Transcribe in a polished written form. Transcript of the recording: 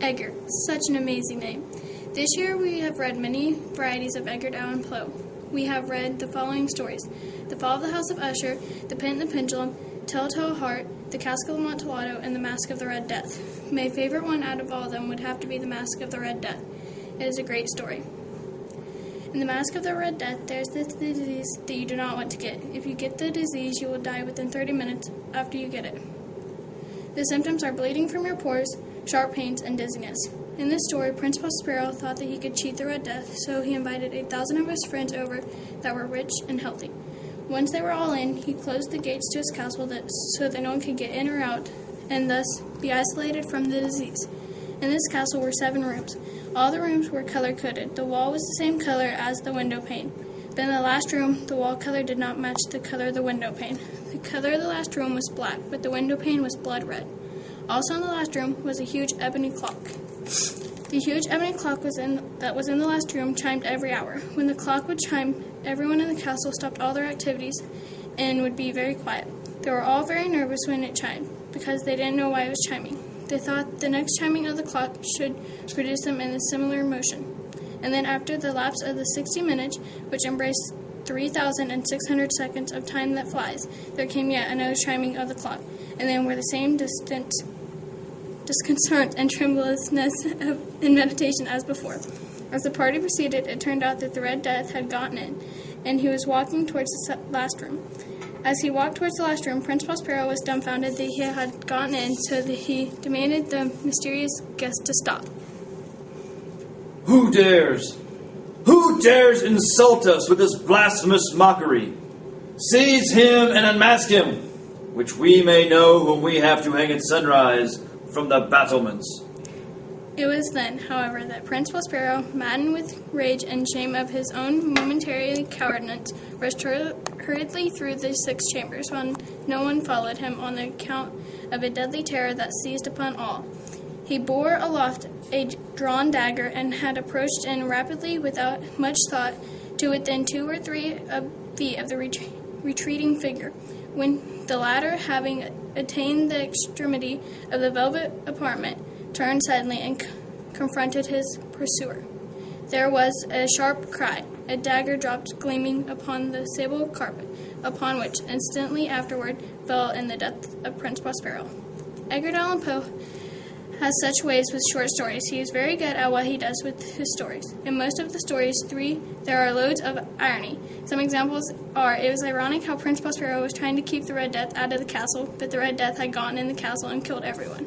Edgar, such an amazing name. This year we have read many varieties of Edgar Allan Poe. We have read the following stories: The Fall of the House of Usher, The Pin and the Pendulum, Telltale Heart, The Cask of Amontillado, and The Masque of the Red Death. My favorite one out of all of them would have to be The Masque of the Red Death. It is a great story. In The Masque of the Red Death, there's this disease that you do not want to get. If you get the disease, you will die within 30 minutes after you get it. The symptoms are bleeding from your pores, sharp pains, and dizziness. In this story, Prince Prospero thought that he could cheat the Red Death, so he invited 1,000 of his friends over that were rich and healthy. Once they were all in, he closed the gates to his castle so that no one could get in or out, and thus be isolated from the disease. In this castle were 7 rooms. All the rooms were color-coded. The wall was the same color as the window pane. But in the last room, the wall color did not match the color of the window pane. The color of the last room was black, but the window pane was blood red. Also in the last room was a huge ebony clock. The huge ebony clock that was in the last room chimed every hour. When the clock would chime, everyone in the castle stopped all their activities and would be very quiet. They were all very nervous when it chimed, because they didn't know why it was chiming. They thought the next chiming of the clock should produce them in a similar motion. And then after the lapse of the 60 minutes, which embraced 3,600 seconds of time that flies, there came yet another chiming of the clock, and then were the same disconcert and tremulousness in meditation as before. As the party proceeded, it turned out that the Red Death had gotten in, and he was walking towards the last room. As he walked towards the last room, Prince Prospero was dumbfounded that he had gotten in, so that he demanded the mysterious guest to stop. Who dares? Who dares insult us with this blasphemous mockery? Seize him and unmask him, which we may know whom we have to hang at sunrise from the battlements. It was then, however, that Prince Prospero, maddened with rage and shame of his own momentary cowardice, rushed hurriedly through the 6 chambers, while no one followed him on the account of a deadly terror that seized upon all. He bore aloft a drawn dagger and had approached in rapidly, without much thought, to within 2 or 3 feet of the retreating figure, when the latter, having attained the extremity of the velvet apartment, turned suddenly and confronted his pursuer. There was a sharp cry. A dagger dropped gleaming upon the sable carpet, upon which, instantly afterward, fell in the death of Prince Prospero. Edgar Allan Poe has such ways with short stories. He is very good at what he does with his stories. In most of the stories, there are loads of irony. Some examples are: it was ironic how Prince Prospero was trying to keep the Red Death out of the castle, but the Red Death had gotten in the castle and killed everyone.